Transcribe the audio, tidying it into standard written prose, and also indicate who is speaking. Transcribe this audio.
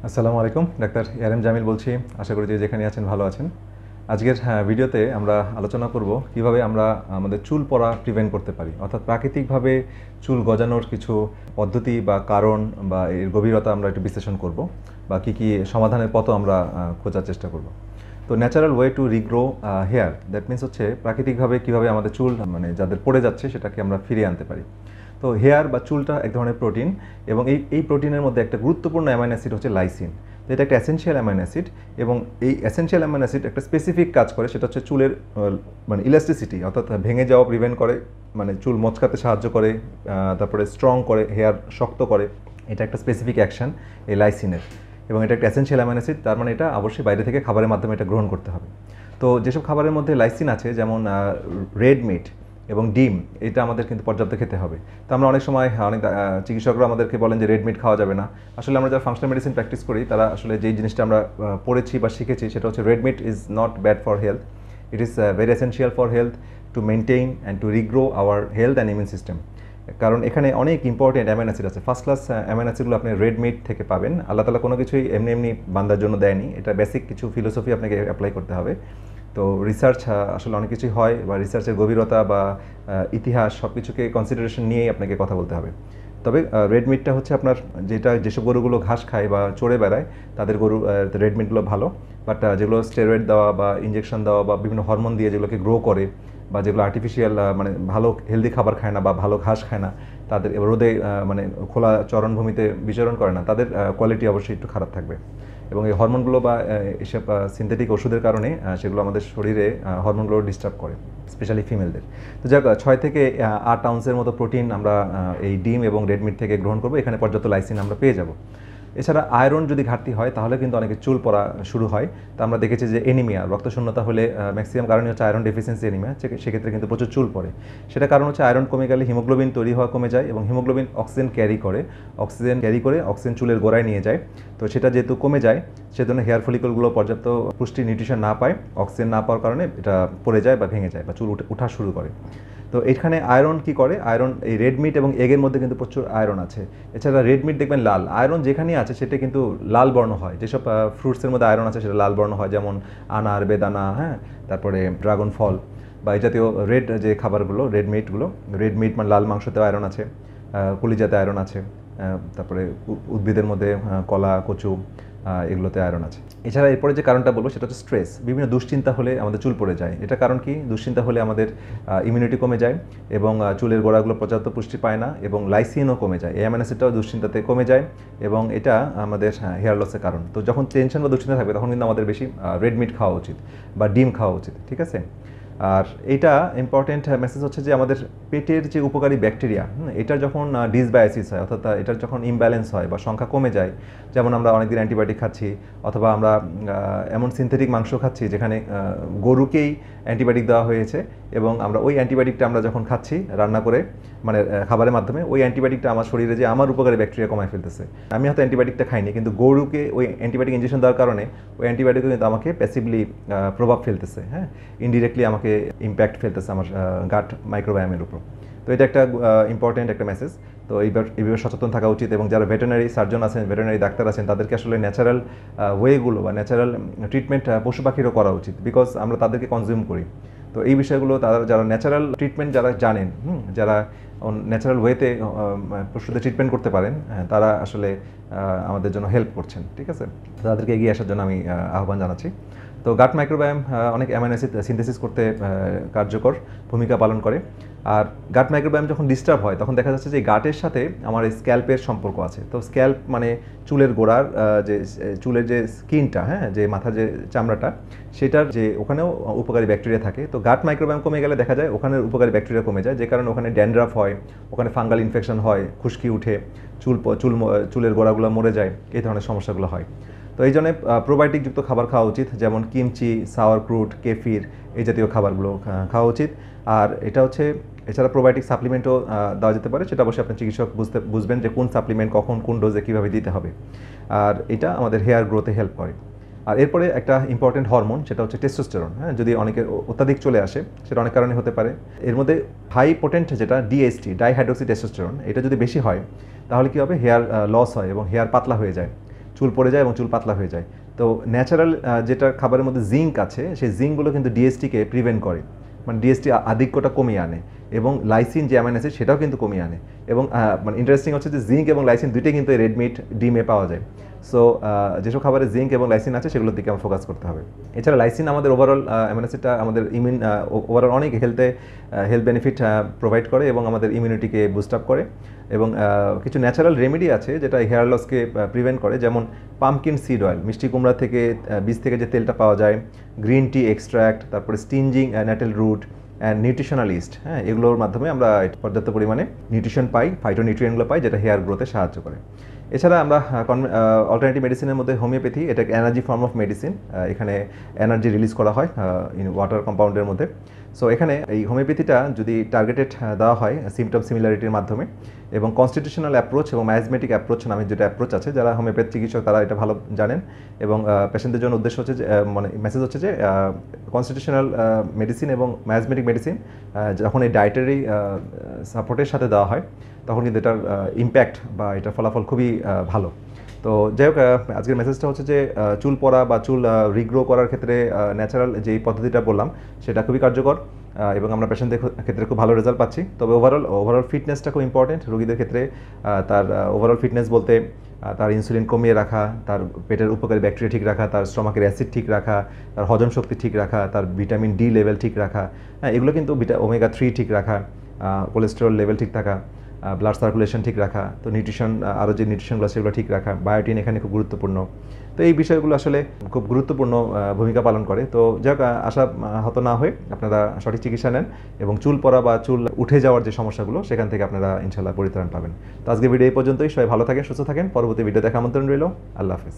Speaker 1: আসসালামু আলাইকুম, doctor ARM Jamil বলছি। আশা করি যে যেখানে আছেন ভালো আছেন। আজকের ভিডিওতে আমরা আলোচনা করব কিভাবে আমরা আমাদের চুল পড়া প্রিভেন্ট করতে পারি, অর্থাৎ প্রাকৃতিকভাবে চুল গজানোর কিছু পদ্ধতি বা কারণ বা এর গভীরতা আমরা একটু বিশ্লেষণ করব বা কী সমাধানের পথও আমরা খোঁজার চেষ্টা করব। তো natural way to regrow hair, that means হচ্ছে প্রাকৃতিকভাবে কীভাবে আমাদের চুল যাদের পড়ে যাচ্ছে সেটাকে আমরা ফিরিয়ে আনতে পারি। তো হেয়ার বা চুলটা এক ধরনের প্রোটিন এবং এই প্রোটিনের মধ্যে একটা গুরুত্বপূর্ণ অ্যামাইনো অ্যাসিড হচ্ছে লাইসিন। তো এটা একটা এসেনশিয়াল অ্যামাইনো অ্যাসিড এবং এই এসেনশিয়াল অ্যামাইনো অ্যাসিড একটা স্পেসিফিক কাজ করে, সেটা হচ্ছে চুলের ইলাস্টিসিটি, অর্থাৎ ভেঙে যাওয়া প্রিভেন্ট করে, চুল মচকাতে সাহায্য করে, তারপরে স্ট্রং করে, হেয়ার শক্ত করে। এটা একটা স্পেসিফিক অ্যাকশন এই লাইসিনের, এবং এটা একটা এসেনশিয়াল অ্যামাইনো অ্যাসিড। তার মানে এটা অবশ্যই বাইরে থেকে খাবারের মাধ্যমে এটা গ্রহণ করতে হবে। তো যেসব খাবারের মধ্যে লাইসিন আছে, যেমন রেড মিট এবং ডিম, এটা আমাদের কিন্তু পর্যাপ্ত খেতে হবে। তো আমরা অনেক সময় অনেক চিকিৎসকরা আমাদেরকে বলেন যে রেড মিট খাওয়া যাবে না। আসলে আমরা যারা ফাংশনাল মেডিসিন প্র্যাকটিস করি তারা আসলে যেই জিনিসটা আমরা পড়েছি বা শিখেছি সেটা হচ্ছে red meat is not bad for health, it is very essential for health to maintain and to regrow our health and immune system. কারণ এখানে অনেক ইম্পর্টেন্ট অ্যামাইনো অ্যাসিড আছে। ফার্স্ট ক্লাস অ্যামাইনো অ্যাসিডগুলো আপনি রেড মিট থেকে পাবেন। আল্লাহ তাআলা কোনো কিছুই এমনি এমনি বান্দার জন্য দেয়নি, এটা বেসিক কিছু ফিলোসফি আপনাকে অ্যাপ্লাই করতে হবে। তো রিসার্চ আসলে অনেক কিছুই হয়, বা রিসার্চের গভীরতা বা ইতিহাস সব কিছুকে কনসিডারেশন নিয়েই আপনাকে কথা বলতে হবে। তবে রেড মিটটা হচ্ছে আপনার যেসব গরুগুলো ঘাস খায় বা চড়ে বেড়ায় তাদের গরু রেড মিটগুলো ভালো। বাট যেগুলো স্টেরয়েড দেওয়া বা ইঞ্জেকশন দেওয়া বা বিভিন্ন হরমোন দিয়ে যেগুলোকে গ্রো করে, বা যেগুলো আর্টিফিশিয়াল ভালো হেলদি খাবার খায় না বা ভালো ঘাস খায় না, তাদের রোদে খোলা চরণভূমিতে বিচরণ করে না, তাদের কোয়ালিটি অবশ্যই একটু খারাপ থাকবে। এবং এই হরমোনগুলো বা এসব সিনথেটিক ওষুধের কারণে সেগুলো আমাদের শরীরে হরমোনগুলো ডিস্টার্ব করে, স্পেশালি ফিমেলদের। তো যাক, 6 থেকে 8 আউন্সের মতো প্রোটিন আমরা এই ডিম এবং রেড মিট থেকে গ্রহণ করবো। এখানে পর্যাপ্ত লাইসিন আমরা পেয়ে যাব। এছাড়া আয়রন যদি ঘাটতি হয় তাহলে কিন্তু অনেকে চুল পড়া শুরু হয়। তো আমরা দেখেছি যে এনিমিয়া, রক্তশূন্যতা হলে ম্যাক্সিমাম কারণই হচ্ছে আয়রন ডেফিসিয়েন্সি এনিমিয়া, সেক্ষেত্রে কিন্তু প্রচুর চুল পড়ে। সেটা কারণ হচ্ছে আয়রন কমে গেলে হিমোগ্লোবিন তৈরি হওয়া কমে যায়, এবং হিমোগ্লোবিন অক্সিজেন ক্যারি করে অক্সিজেন চুলের গোড়ায় নিয়ে যায়। তো সেটা যেহেতু কমে যায়, সেজন্য হেয়ার ফলিকলগুলো পর্যাপ্ত পুষ্টি নিউট্রিশন না পায়, অক্সিজেন না পাওয়ার কারণে এটা পড়ে যায় বা ভেঙে যায় বা চুল ওঠা শুরু করে। তো এখানে আয়রন কি করে, আয়রন এই রেড মিট এবং এগের মধ্যে কিন্তু প্রচুর আয়রন আছে। এছাড়া রেড মিট দেখবেন লাল, আয়রন যেখানেই আছে সেটা কিন্তু লাল বর্ণ হয়। যেসব ফ্রুটসের মধ্যে আয়রন আছে সেটা লাল বর্ণ হয়, যেমন আনার, বেদানা, হ্যাঁ, তারপরে ড্রাগন ফল বা এই জাতীয় রেড যে খাবারগুলো, রেড মিট মানে লাল মাংসতেও আয়রন আছে, কলিজাতে আয়রন আছে, তারপরে উদ্ভিদের মধ্যে কলা, কচু, এগুলোতে আয়রন আছে। এছাড়া এরপরে যে কারণটা বলবো সেটা হচ্ছে স্ট্রেস। বিভিন্ন দুশ্চিন্তা হলে আমাদের চুল পড়ে যায়। এটা কারণ কি, দুশ্চিন্তা হলে আমাদের ইমিউনিটি কমে যায় এবং চুলের গোড়াগুলো পর্যাপ্ত পুষ্টি পায় না, এবং লাইসিনও কমে যায়। এই অ্যামাইনো অ্যাসিডটাও দুশ্চিন্তাতে কমে যায় এবং এটা আমাদের হেয়ার লসের কারণ। তো যখন টেনশন বা দুশ্চিন্তা থাকবে তখন কিন্তু আমাদের বেশি রেড মিট খাওয়া উচিত বা ডিম খাওয়া উচিত, ঠিক আছে? আর এইটা ইম্পর্টেন্ট মেসেজ হচ্ছে যে আমাদের পেটের যে উপকারী ব্যাকটেরিয়া, এটার যখন ডিসবায়োসিস হয়, অর্থাৎ এটার যখন ইমব্যালেন্স হয় বা সংখ্যা কমে যায়, যেমন আমরা অনেকদিন অ্যান্টিবায়োটিক খাচ্ছি, অথবা আমরা এমন সিনথেটিক মাংস খাচ্ছি যেখানে গরুকেই অ্যান্টিবায়োটিক দেওয়া হয়েছে, এবং আমরা ওই অ্যান্টিবায়োটিকটা আমরা যখন খাচ্ছি রান্না করে, খাবারের মাধ্যমে, ওই অ্যান্টিবায়োটিকটা আমার শরীরে যে আমার উপকারী ব্যাকটেরিয়া কমায় ফেলতেছে। আমি হয়তো অ্যান্টিবায়োটিকটা খাইনি, কিন্তু গরুকে ওই অ্যান্টিবায়োটিক ইনজেকশন দেওয়ার কারণে ওই অ্যান্টিবায়োটিকও কিন্তু আমাকে প্যাসিভলি প্রভাব ফেলতেছে, হ্যাঁ, ইনডিরেক্টলি আমাকে ইম্প্যাক্ট ফেলতেছে আমার গাট মাইক্রোবায়োমের উপর। তো এটা একটা ইম্পর্টেন্ট একটা মেসেজ। তো এইভাবে সচেতন থাকা উচিত, এবং যারা ভেটেরিনারি সার্জন আছেন, ভেটেরিনারি ডাক্তার আছেন, তাদেরকে আসলে ন্যাচারাল ওয়েগুলো বা ন্যাচারাল ট্রিটমেন্ট পশু পাখিরও করা উচিত, বিকজ আমরা তাদেরকে কনজিউম করি। তো এই বিষয়গুলো যারা ন্যাচারাল ট্রিটমেন্ট যারা জানেন, যারা ন্যাচারাল ওয়েতে পশুদের ট্রিটমেন্ট করতে পারেন, তারা আসলে আমাদের জন্য হেল্প করছেন, ঠিক আছে? তাদেরকে এগিয়ে আসার জন্য আমি আহ্বান জানাচ্ছি। তো গাট মাইক্রোবায়োম অনেক অ্যামাইনো অ্যাসিড সিনথেসিস করতে কার্যকর ভূমিকা পালন করে। আর গাট মাইক্রোবায়োম যখন ডিস্টার্ব হয় তখন দেখা যাচ্ছে যে গাটের সাথে আমার স্ক্যাল্পের সম্পর্ক আছে। তো স্ক্যাল্প মানে চুলের গোড়ার যে চুলের যে স্কিনটা, হ্যাঁ, যে মাথার যে চামড়াটা, সেটার যে ওখানেও উপকারী ব্যাকটেরিয়া থাকে। তো গাট মাইক্রোবায়োম কমে গেলে দেখা যায় ওখানের উপকারী ব্যাকটেরিয়া কমে যায়, যে কারণে ওখানে ড্যান্ড্রাফ হয়, ওখানে ফাঙ্গাল ইনফেকশন হয়, খুশকি উঠে, চুলের গোড়াগুলো মরে যায়, এই ধরনের সমস্যাগুলো হয়। তো এই জন্য প্রোবায়োটিকযুক্ত খাবার খাওয়া উচিত, যেমন কিমচি, সাওয়ার ফ্রুট, কেফির, এই জাতীয় খাবারগুলো খাওয়া উচিত। আর এটা হচ্ছে, এছাড়া প্রোবায়োটিক সাপ্লিমেন্টও দেওয়া যেতে পারে, সেটা অবশ্যই আপনার চিকিৎসক বুঝবেন যে কোন সাপ্লিমেন্ট কখন কোন ডোজে কীভাবে দিতে হবে। আর এটা আমাদের হেয়ার গ্রোথে হেল্প করে। আর এরপরে একটা ইম্পর্টেন্ট হরমোন, সেটা হচ্ছে টেস্টোস্টেরন, হ্যাঁ, যদি অনেকের অত্যাধিক চলে আসে, সেটা অনেক কারণে হতে পারে। এর মধ্যে হাই পোটেন্ট যেটা ডিএসটি, ডাইহাইড্রোক্সি টেস্টোস্টেরন, এটা যদি বেশি হয় তাহলে কী হবে, হেয়ার লস হয় এবং হেয়ার পাতলা হয়ে যায়। চুল পড়ে যায় এবং চুল পাতলা হয়ে যায়। তো ন্যাচারাল যেটা খাবারের মধ্যে জিঙ্ক আছে, সেই জিঙ্কগুলো কিন্তু ডিএসটিকে প্রিভেন্ট করে, মানে ডিএসটি আধিক্যটা কমিয়ে আনে, এবং লাইসিন যে অ্যামাইনো অ্যাসিড সেটাও কিন্তু কমিয়ে আনে। এবং মানে ইন্টারেস্টিং হচ্ছে যে জিঙ্ক এবং লাইসিন দুইটাই কিন্তু রেড মিট ডিমে পাওয়া যায়। সো যেসব খাবারে জিঙ্ক এবং লাইসিন আছে সেগুলোর দিকে আমার ফোকাস করতে হবে। এছাড়া লাইসিন আমাদের ওভারঅল অ্যামাইনো অ্যাসিডটা আমাদের ওভারঅল অনেক হেলথ বেনিফিট প্রোভাইড করে এবং আমাদের ইমিউনিটিকে বুস্ট আপ করে। এবং কিছু ন্যাচারাল রেমেডি আছে যেটা হেয়ার লসকে প্রিভেন্ট করে, যেমন পামকিন সিড অয়েল, মিষ্টি কুমড়া থেকে বীজ থেকে যে তেলটা পাওয়া যায়, গ্রিন টি এক্সট্র্যাক্ট, তারপরে stinging nettle root and nutritional yeast, হ্যাঁ, এগুলোর মাধ্যমে আমরা পর্যাপ্ত পরিমাণে নিউট্রিশন পাই, ফাইটোনিউট্রিয়েন্টগুলো পাই, যেটা হেয়ার গ্রোথে সাহায্য করে। এছাড়া আমরা অল্টারনেটিভ মেডিসিনের মধ্যে হোমিওপ্যাথি, এটা এনার্জি ফর্ম অফ মেডিসিন, এখানে এনার্জি রিলিজ করা হয় ওয়াটার কম্পাউন্ডের মধ্যে। সো এখানে এই হোমিওপ্যাথিটা যদি টার্গেটেড দেওয়া হয় সিমটম সিমিলারিটির মাধ্যমে, এবং কনস্টিটিউশনাল অ্যাপ্রোচ এবং ম্যাজমেটিক অ্যাপ্রোচ নামে যেটা অ্যাপ্রোচ আছে, যারা হোমিওপ্যাথি চিকিৎসক তারা এটা ভালো জানেন। এবং পেশেন্টদের জন্য উদ্দেশ্য হচ্ছে যে মানে মেসেজ হচ্ছে যে কনস্টিটিউশনাল মেডিসিন এবং ম্যাজমেটিক মেডিসিন যখন এই ডায়েটারি সাপোর্টের সাথে দেওয়া হয় তখন কিন্তু এটার ইম্প্যাক্ট বা এটার ফলাফল খুবই ভালো। তো যাই হোক, আজকের মেসেজটা হচ্ছে যে চুল পড়া বা চুল রিগ্রো করার ক্ষেত্রে ন্যাচারাল যেই পদ্ধতিটা বললাম সেটা খুবই কার্যকর, এবং আমরা পেশেন্টদের ক্ষেত্রে খুব ভালো রেজাল্ট পাচ্ছি। তবে ওভারঅল ফিটনেসটা খুব ইম্পর্টেন্ট রোগীদের ক্ষেত্রে। তার ওভারঅল ফিটনেস বলতে তার ইনসুলিন কমিয়ে রাখা, তার পেটের উপকারী ব্যাকটেরিয়া ঠিক রাখা, তার স্টমাকের অ্যাসিড ঠিক রাখা, তার হজম শক্তি ঠিক রাখা, তার ভিটামিন ডি লেভেল ঠিক রাখা, হ্যাঁ, এগুলো কিন্তু ওমেগা 3 ঠিক রাখা, কোলেস্টেরল লেভেল ঠিক থাকা, ব্লাড সার্কুলেশন ঠিক রাখা, তো নিউট্রিশন আরও যে নিউট্রিশনগুলো সেগুলো ঠিক রাখা, বায়োটিন এখানে খুব গুরুত্বপূর্ণ। তো এই বিষয়গুলো আসলে খুব গুরুত্বপূর্ণ ভূমিকা পালন করে। তো যাক, আশা হত না হয়ে আপনারা সঠিক চিকিৎসা নেন এবং চুল পড়া বা চুল উঠে যাওয়ার যে সমস্যাগুলো সেখান থেকে আপনারা ইনশাল্লাহ পরিত্রাণ পাবেন। তো আজকে ভিডিও এই পর্যন্তই। সবাই ভালো থাকেন, সুস্থ থাকেন। পরবর্তী ভিডিও দেখা আমন্ত্রণ রইল। আল্লাহ হাফেজ।